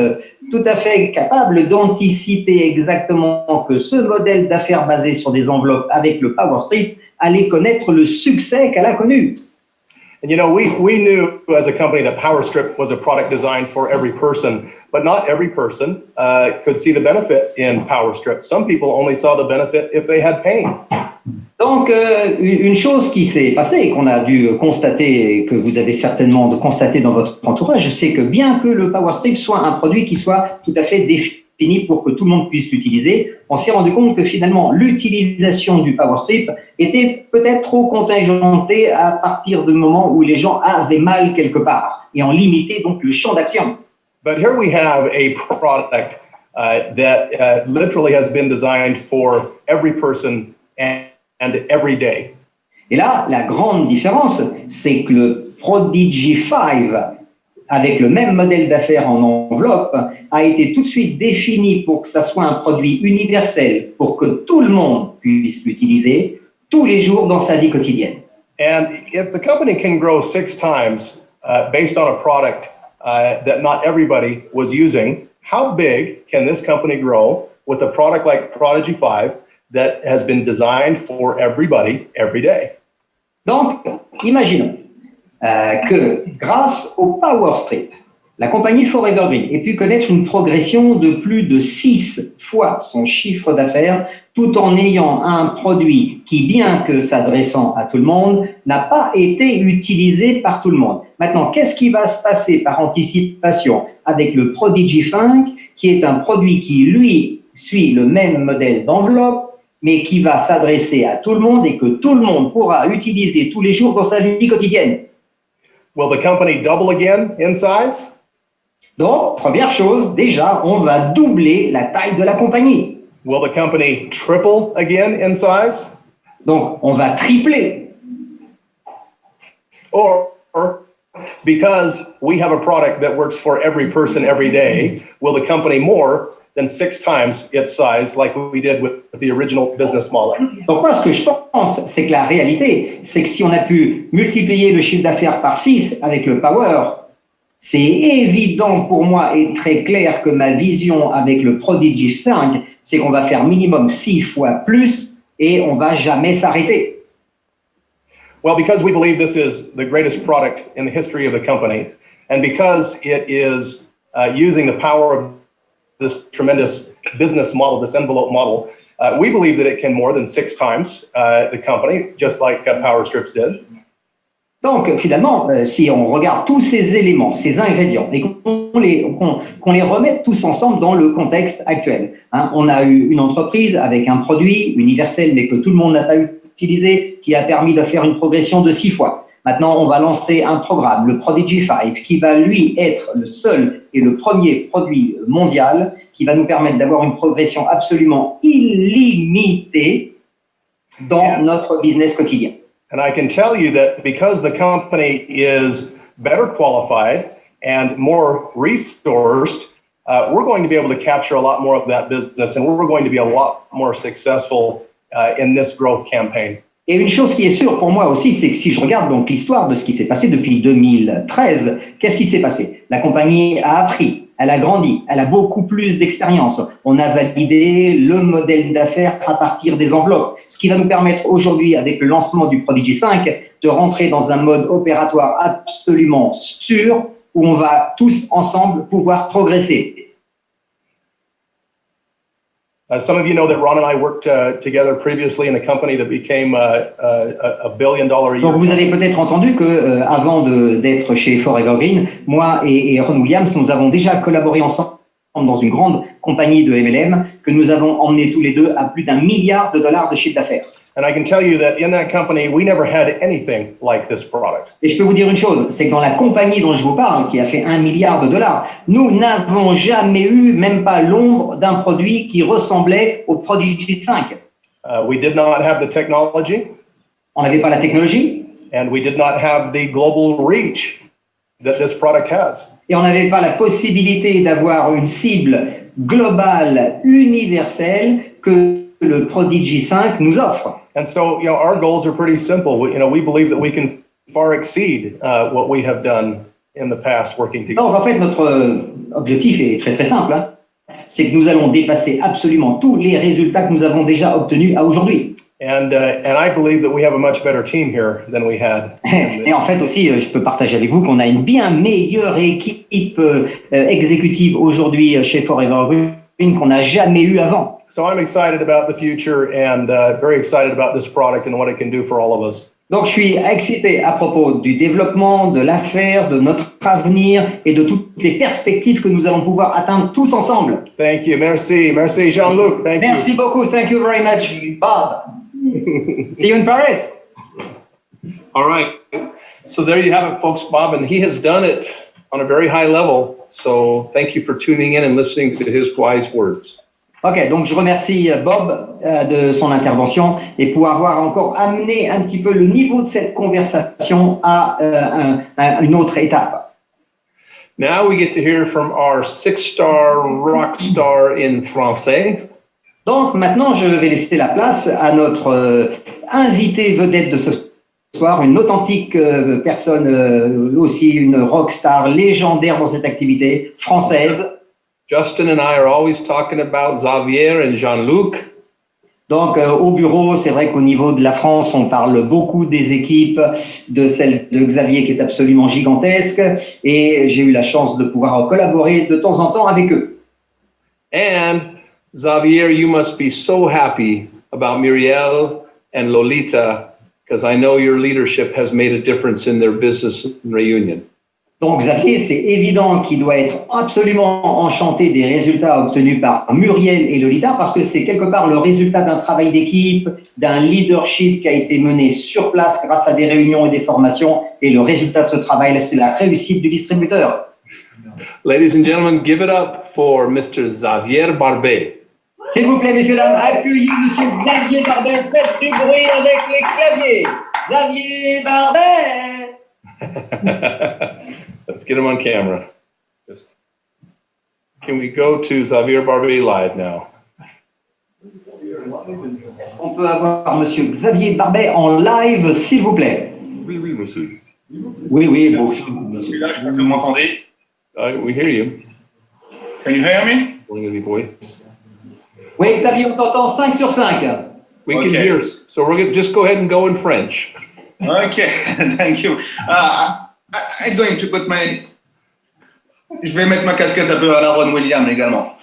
tout à fait capable d'anticiper exactement que ce modèle d'affaires basé sur des enveloppes avec le Power Strip allait connaître le succès qu'elle a connu. And you know, we knew as a company that Power Strip was a product designed for every person, but not every person could see the benefit in Power Strip. Some people only saw the benefit if they had pain. Donc, une chose qui s'est passée et qu'on a dû constater, et que vous avez certainement constaté dans votre entourage, c'est que bien que le Power Strip soit un produit qui soit tout à fait défini pour que tout le monde puisse l'utiliser, on s'est rendu compte que finalement l'utilisation du Power Strip était peut-être trop contingentée à partir du moment où les gens avaient mal quelque part et en limiter donc le champ d'action. But here we have a product that literally has been designed for every person and every day. Et là, la grande différence, c'est que le Prodigy 5, avec le même modèle d'affaires en enveloppe, a été tout de suite défini pour que ça soit un produit universel, pour que tout le monde puisse l'utiliser tous les jours dans sa vie quotidienne. And if the company can grow 6 times based on a product that not everybody was using, how big can this company grow with a product like Prodigy 5 that has been designed for everybody every day? Donc, imaginons que grâce au Power Strip, la compagnie Forever Green ait pu connaître une progression de plus de 6 fois son chiffre d'affaires, tout en ayant un produit qui, bien que s'adressant à tout le monde, n'a pas été utilisé par tout le monde. Maintenant, qu'est-ce qui va se passer par anticipation avec le Prodigy 5, qui est un produit qui, lui, suit le même modèle d'enveloppe, mais qui va s'adresser à tout le monde et que tout le monde pourra utiliser tous les jours dans sa vie quotidienne? Will the company double again in size? Donc, première chose, déjà, on va doubler la taille de la compagnie. Will the company triple again in size? Donc, on va tripler. Or because we have a product that works for every person every day, will the company more than 6 times its size like we did with the original business model? Donc, moi, ce que je pense, c'est que la réalité, c'est que si on a pu multiplier le chiffre d'affaires par 6 avec le Power, c'est évident pour moi et très clair que ma vision avec le Prodigy 5, c'est qu'on va faire minimum 6 fois plus et on va jamais s'arrêter. Well, because we believe this is the greatest product in the history of the company, and because it is using the power of this tremendous business model, this envelope model, we believe that it can more than 6 times the company, just like Power Strips did. Donc, finalement, si on regarde tous ces éléments, ces ingrédients, et qu'on les remette tous ensemble dans le contexte actuel, hein, on a eu une entreprise avec un produit universel, mais que tout le monde n'a pas utilisé, qui a permis de faire une progression de 6 fois. Maintenant, on va lancer un programme, le Prodigy 5, qui va, lui, être le seul et le premier produit mondial qui va nous permettre d'avoir une progression absolument illimitée dans notre business quotidien. And I can tell you that because the company is better qualified and more resourced, we're going to be able to capture a lot more of that business, and we're going to be a lot more successful in this growth campaign. Et une chose qui est sûre pour moi aussi, c'est que si je regarde donc l'histoire de ce qui s'est passé depuis 2013, qu'est-ce qui s'est passé? La compagnie a appris, elle a grandi, elle a beaucoup plus d'expérience. On a validé le modèle d'affaires à partir des enveloppes, ce qui va nous permettre aujourd'hui, avec le lancement du Prodigy 5, de rentrer dans un mode opératoire absolument sûr, où on va tous ensemble pouvoir progresser. Some of you know that Ron and I worked together previously in a company that became a $1 billion a year. Donc vous avez peut-être entendu que avant d'être chez Forever Green, moi et Ron Williams, nous avons déjà collaboré ensemble dans une grande compagnie de MLM que nous avons emmené tous les deux à plus d'1 milliard de dollars de chiffre d'affaires. And I can tell you that in that company, we never had anything like this product. Et je peux vous dire une chose, c'est que dans la compagnie dont je vous parle, qui a fait 1 milliard de dollars, nous n'avons jamais eu même pas l'ombre d'un produit qui ressemblait au Prodigy 5. We did not have the technology, On n'avait pas la technologie and we did not have the global reach that this product has. et on n'avait pas la possibilité d'avoir une cible globale, universelle que le Prodigy 5 nous offre. And so, our goals are pretty simple. We believe that we can far exceed what we have done in the past working together. Donc en fait, notre objectif est très très simple, hein. C'est que nous allons dépasser absolument tous les résultats que nous avons déjà obtenus à aujourd'hui. And I believe that we have a much better team here than we had. Et en fait aussi, je peux partager avec vous qu'on a une bien meilleure équipe exécutive aujourd'hui chez Forever Green qu'on n'a jamais eu avant. So I'm excited about the future and very excited about this product and what it can do for all of us. Donc je suis excité à propos du développement, de l'affaire, de notre avenir et de toutes les perspectives que nous allons pouvoir atteindre tous ensemble. Thank you. Merci. Merci, Jean-Luc. Thank you. Merci beaucoup. Thank you very much, Bob. See you in Paris. All right. So there you have it, folks, Bob, and he has done it on a very high level. So thank you for tuning in and listening to his wise words. Ok, donc je remercie Bob de son intervention et pour avoir encore amené un petit peu le niveau de cette conversation à une autre étape. Now we get to hear from our 6-star rock star in français. Donc maintenant, je vais laisser la place à notre invité vedette de ce soir, une authentique personne, aussi une rockstar légendaire dans cette activité française. Justin and I are always talking about Xavier and Jean-Luc. Donc, au bureau, c'est vrai qu'au niveau de la France, on parle beaucoup des équipes, de celle de Xavier qui est absolument gigantesque, et j'ai eu la chance de pouvoir collaborer de temps en temps avec eux. And Xavier, you must be so happy about Muriel and Lolita, because I know your leadership has made a difference in their business in Reunion. Donc Xavier, c'est évident qu'il doit être absolument enchanté des résultats obtenus par Muriel et Lolita, parce que c'est quelque part le résultat d'un travail d'équipe, d'un leadership qui a été mené sur place grâce à des réunions et des formations, et le résultat de ce travail, c'est la réussite du distributeur. Ladies and gentlemen, give it up for Mr. Xavier Barbet. S'il vous plaît, messieurs, dames, accueillez Monsieur Xavier Barbet, faites du bruit avec les claviers. Xavier Barbet. Let's get him on camera. Can we go to Xavier Barbet live now? Est-ce qu'on peut avoir Monsieur Xavier Barbet en live, s'il vous plaît? Oui, monsieur. Oui, bon. Je suis là, je pense que vous m'entendez. We hear you. Can you hear me? Voice. Oui, Xavier, on t'entend 5 sur 5. We can Okay. hear. So we're going to just go ahead and go in French. Okay, thank you. I'm going to put my... Je vais mettre ma casquette un peu à la Ron Williams également.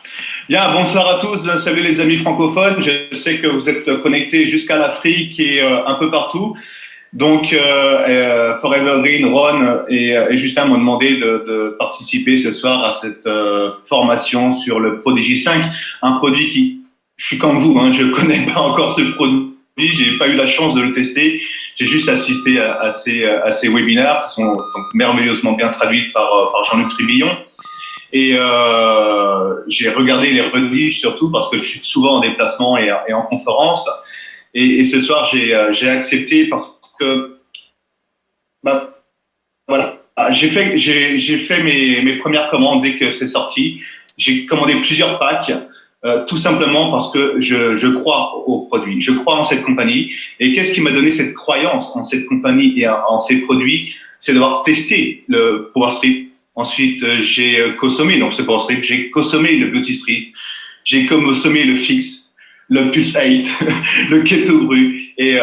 Bien, bonsoir à tous. Salut les amis francophones. Je sais que vous êtes connectés jusqu'à l'Afrique et un peu partout. Donc, Forever Green, Ron et Justin m'ont demandé de participer ce soir à cette formation sur le Prodigy 5, un produit qui, je suis comme vous, hein, je connais pas encore ce produit, j'ai pas eu la chance de le tester, j'ai juste assisté à ces webinaires qui sont donc merveilleusement bien traduits par Jean-Luc Tribillon. Et j'ai regardé les rediffs surtout parce que je suis souvent en déplacement et en conférence. Et ce soir, j'ai accepté parce que voilà, j'ai fait mes premières commandes dès que c'est sorti. J'ai commandé plusieurs packs, tout simplement parce que je crois au produit, je crois en cette compagnie. Et qu'est-ce qui m'a donné cette croyance en cette compagnie et en ces produits? C'est d'avoir testé le Power Strip. Ensuite, j'ai consommé donc ce Power Strip, j'ai consommé le Beauty Strip, j'ai consommé le Fix, le Pulse 8, le Keto Bru, et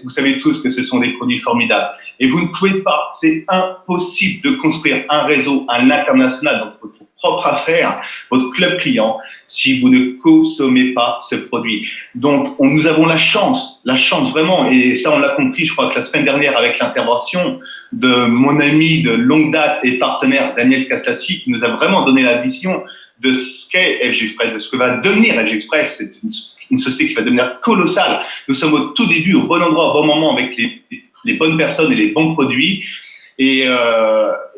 vous savez tous que ce sont des produits formidables. Et vous ne pouvez pas, c'est impossible de construire un réseau à l'international, donc votre propre affaire, votre club client, si vous ne consommez pas ce produit. Donc, nous avons la chance vraiment, et ça on l'a compris, je crois que la semaine dernière avec l'intervention de mon ami de longue date et partenaire Daniel Cassassi, qui nous a vraiment donné la vision de ce qu'est FG Express, de ce que va devenir FG Express. C'est une société qui va devenir colossale. Nous sommes au tout début, au bon endroit, au bon moment, avec les bonnes personnes et les bons produits. Et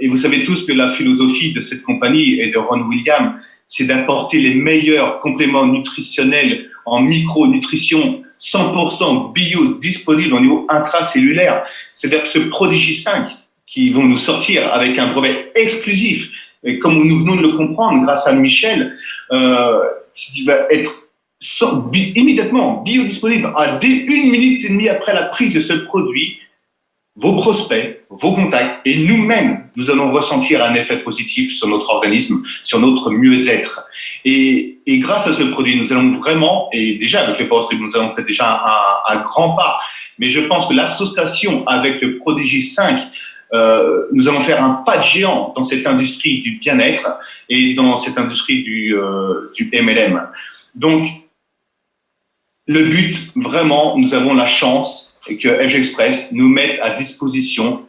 vous savez tous que la philosophie de cette compagnie et de Ron Williams, c'est d'apporter les meilleurs compléments nutritionnels en micronutrition 100% bio disponibles au niveau intracellulaire. C'est-à-dire que ce Prodigy 5 qui vont nous sortir avec un brevet exclusif, et comme nous venons de le comprendre grâce à Michel, qui va être immédiatement biodisponible à 1 minute et demie après la prise de ce produit. Vos prospects, vos contacts et nous-mêmes, nous allons ressentir un effet positif sur notre organisme, sur notre mieux-être. Et grâce à ce produit, nous allons vraiment, et déjà avec le Power Strip, nous avons fait déjà un grand pas, mais je pense que l'association avec le Prodigy 5, nous allons faire un pas de géant dans cette industrie du bien-être et dans cette industrie du MLM. Donc, le but, vraiment, nous avons la chance et que FG Express nous mette à disposition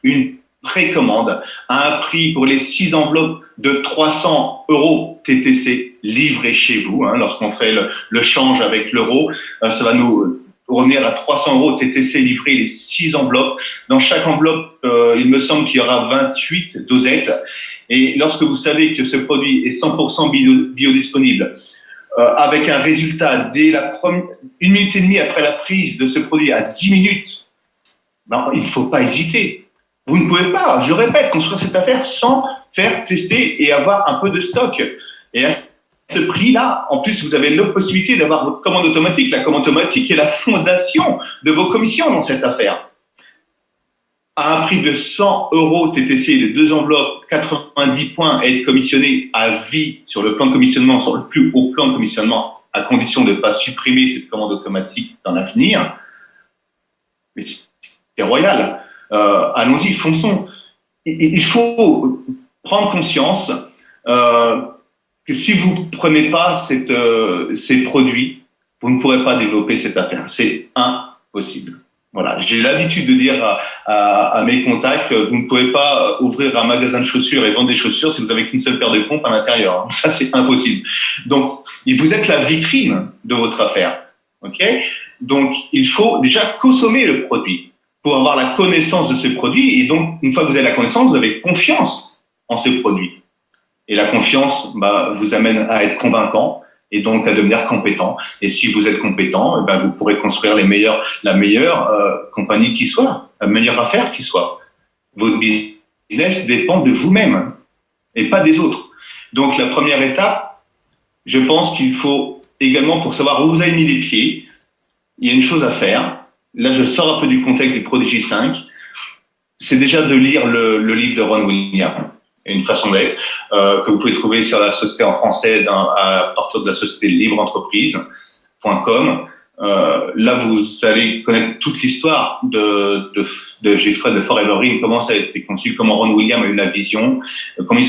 une précommande à un prix pour les 6 enveloppes de 300 € TTC livrés chez vous. Hein, lorsqu'on fait le change avec l'euro, ça va nous revenir à 300 € TTC livrés, les 6 enveloppes. Dans chaque enveloppe, il me semble qu'il y aura 28 dosettes. Et lorsque vous savez que ce produit est 100% biodisponible, avec un résultat dès 1 minute et demie après la prise de ce produit à 10 minutes, ben, il ne faut pas hésiter. Vous ne pouvez pas, je répète, construire cette affaire sans faire tester et avoir un peu de stock. Et à ce prix-là, en plus, vous avez la possibilité d'avoir votre commande automatique. La commande automatique est la fondation de vos commissions dans cette affaire. À un prix de 100 € TTC, de 2 enveloppes, 90 points, et être commissionné à vie sur le plan de commissionnement, sur le plus haut plan de commissionnement à condition de ne pas supprimer cette commande automatique dans l'avenir. Mais c'est royal. Allons-y, fonçons. Il faut prendre conscience que si vous ne prenez pas ces produits, vous ne pourrez pas développer cette affaire. C'est impossible. Voilà, j'ai l'habitude de dire à mes contacts, vous ne pouvez pas ouvrir un magasin de chaussures et vendre des chaussures si vous n'avez qu'une seule paire de pompes à l'intérieur. Ça, c'est impossible. Donc, vous êtes la vitrine de votre affaire. Ok ? Donc, il faut déjà consommer le produit pour avoir la connaissance de ce produit. Et donc, une fois que vous avez la connaissance, vous avez confiance en ce produit. Et la confiance vous amène à être convaincant et donc à devenir compétent. Et si vous êtes compétent, vous pourrez construire la meilleure compagnie qui soit, la meilleure affaire qui soit. Votre business dépend de vous-même et pas des autres. Donc la première étape, je pense qu'il faut également, pour savoir où vous avez mis les pieds, il y a une chose à faire. Là, je sors un peu du contexte du Prodigy 5. C'est déjà de lire le livre de Ron Williams. Une façon d'être, que vous pouvez trouver sur la société en français à partir de la société libreentreprise.com. Là, vous allez connaître toute l'histoire de Jeffrey de Forever Ring, comment ça a été conçu, comment Ron Williams a eu la vision, comment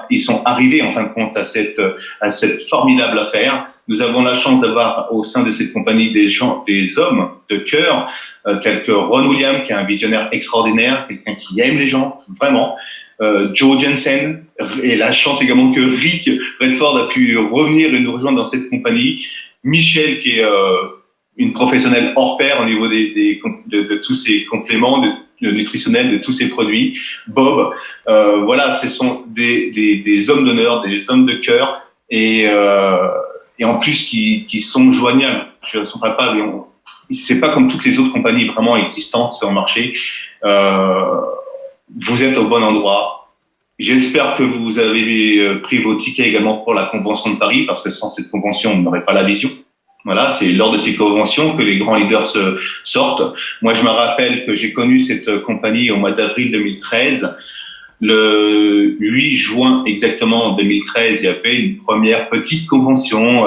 ils sont arrivés en fin de compte à cette formidable affaire. Nous avons la chance d'avoir au sein de cette compagnie des hommes de cœur, tels que Ron Williams, qui est un visionnaire extraordinaire, quelqu'un qui aime les gens, vraiment. Joe Jensen, et la chance également que Rick Redford a pu revenir et nous rejoindre dans cette compagnie. Michel, qui est une professionnelle hors pair au niveau de tous ces compléments nutritionnels, de tous ces produits. Bob, voilà, ce sont des hommes d'honneur, des hommes de cœur, et en plus qui sont joignables. Je ne sont pas, c'est pas comme toutes les autres compagnies vraiment existantes sur le marché. Vous êtes au bon endroit. J'espère que vous avez pris vos tickets également pour la convention de Paris, parce que sans cette convention, on n'aurait pas la vision. Voilà, c'est lors de ces conventions que les grands leaders sortent. Moi, je me rappelle que j'ai connu cette compagnie au mois d'avril 2013. Le 8 juin exactement 2013, il y avait une première petite convention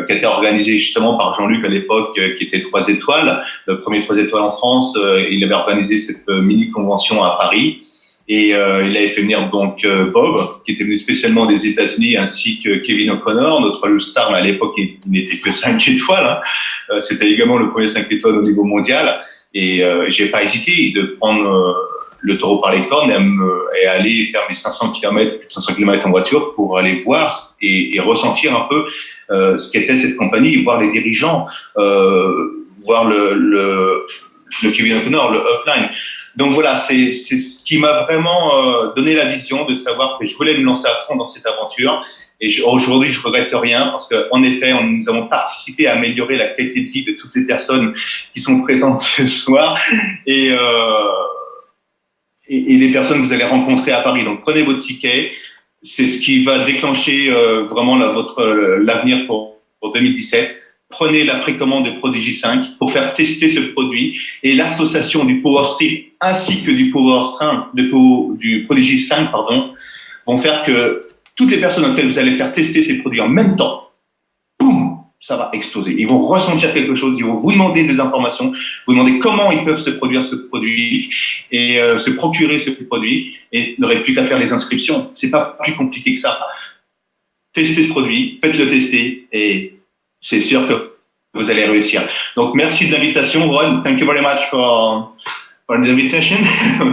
qui a été organisée justement par Jean-Luc à l'époque, qui était 3 étoiles, le premier 3 étoiles en France. Il avait organisé cette mini-convention à Paris et il avait fait venir donc Bob, qui était venu spécialement des États-Unis, ainsi que Kevin O'Connor, notre All-Star, mais à l'époque il n'était que 5 étoiles. C'était également le premier 5 étoiles au niveau mondial et j'ai pas hésité de prendre le taureau par les cornes et aller faire mes 500 km, plus de 500 km en voiture pour aller voir et ressentir un peu ce qu'était cette compagnie, voir les dirigeants, voir le Kevin O'Connor, le upline. Donc voilà, c'est ce qui m'a vraiment donné la vision de savoir que je voulais me lancer à fond dans cette aventure. Et aujourd'hui, je regrette rien parce qu'en effet, nous avons participé à améliorer la qualité de vie de toutes les personnes qui sont présentes ce soir et les personnes que vous allez rencontrer à Paris. Donc prenez votre ticket, c'est ce qui va déclencher vraiment l'avenir pour 2017. Prenez la précommande de Prodigy 5 pour faire tester ce produit et l'association du Power Strip ainsi que du Prodigy 5 vont faire que toutes les personnes auxquelles vous allez faire tester ces produits en même temps, boum, ça va exploser. Ils vont ressentir quelque chose, ils vont vous demander des informations, vous demander comment ils peuvent se produire ce produit et se procurer ce produit et n'aurez plus qu'à faire les inscriptions. C'est pas plus compliqué que ça. Testez ce produit, faites-le tester et c'est sûr que vous allez réussir. Donc, merci de l'invitation, Ron. Thank you very much for the invitation.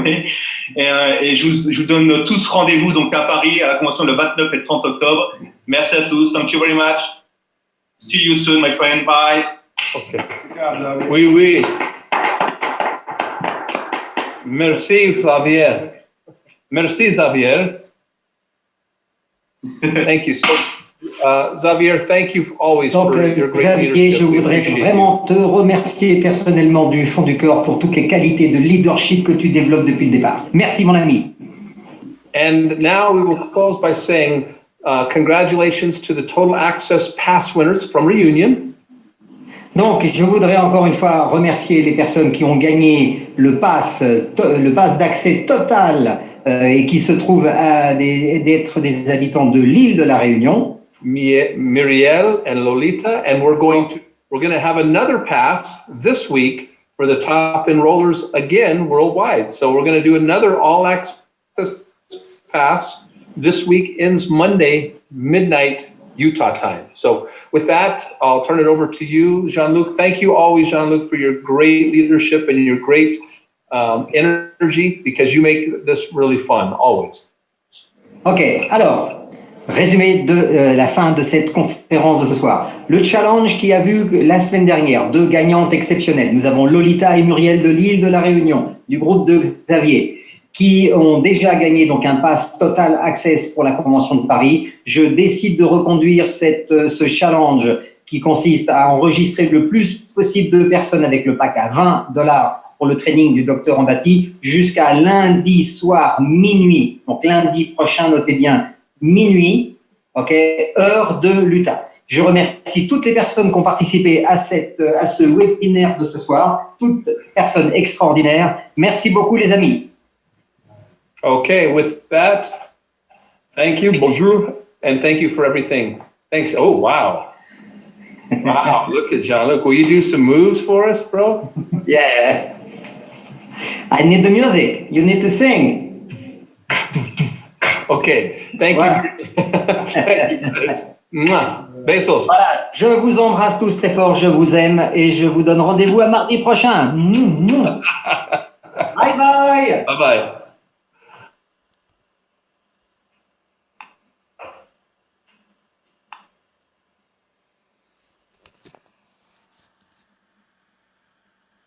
et je vous donne tous rendez-vous donc à Paris à la convention le 29 et 30 octobre. Merci à tous. Thank you very much. See you soon, my friend. Bye. Okay. Oui, oui. Merci, Xavier. Merci, Xavier. Thank you. So, Xavier, thank you always donc, for your great Xavier, leadership. je voudrais vraiment te remercier personnellement du fond du cœur pour toutes les qualités de leadership que tu développes depuis le départ. Merci, mon ami. And now we will close by saying congratulations to the Total Access Pass winners from Reunion. Donc, je voudrais encore une fois remercier les personnes qui ont gagné le pass d'accès total et qui se trouvent d'être des habitants de l'île de la Réunion. Muriel and Lolita, and we're going to have another pass this week for the top enrollers again worldwide. So we're going to do another all access pass. This week ends Monday, midnight, Utah time. So with that, I'll turn it over to you, Jean-Luc. Thank you always, Jean-Luc, for your great leadership and your great energy, because you make this really fun, always. Ok, alors, résumé de la fin de cette conférence de ce soir. Le challenge qui a vu la semaine dernière deux gagnantes exceptionnelles. Nous avons Lolita et Muriel de l'île de la Réunion, du groupe de Xavier, qui ont déjà gagné donc un pass Total Access pour la Convention de Paris. Je décide de reconduire ce challenge qui consiste à enregistrer le plus possible de personnes avec le pack à $20 pour le training du docteur Ambati jusqu'à lundi soir minuit. Donc lundi prochain, notez bien, minuit, ok, heure de l'Utah. Je remercie toutes les personnes qui ont participé à ce webinaire de ce soir, toutes personnes extraordinaires. Merci beaucoup les amis. Okay, with that, thank you, bonjour, and thank you for everything. Thanks. Oh, wow. Wow, look at Jean-Luc. Will you do some moves for us, bro? Yeah. I need the music. You need to sing. Okay, thank you. Thank you, guys. Mwah. Besos. Voilà, je vous embrasse tous très fort, je vous aime et je vous donne rendez-vous à mardi prochain. Bye bye. Bye bye.